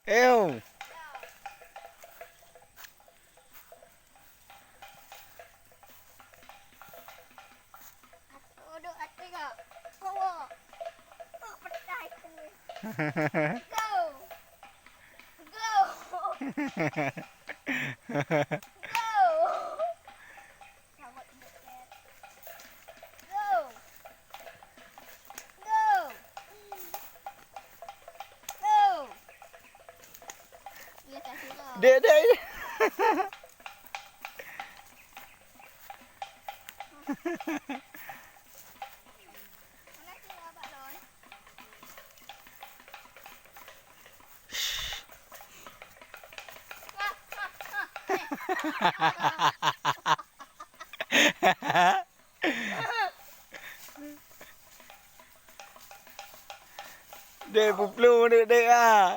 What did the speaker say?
Eo. Aduh, atiga. Oh, petai ni. Go. Go. Go. Selamat dekat. Go. Go. Go. Dia kasih kau. Dek. Mana tu abak lon? Dek puplu dek ah.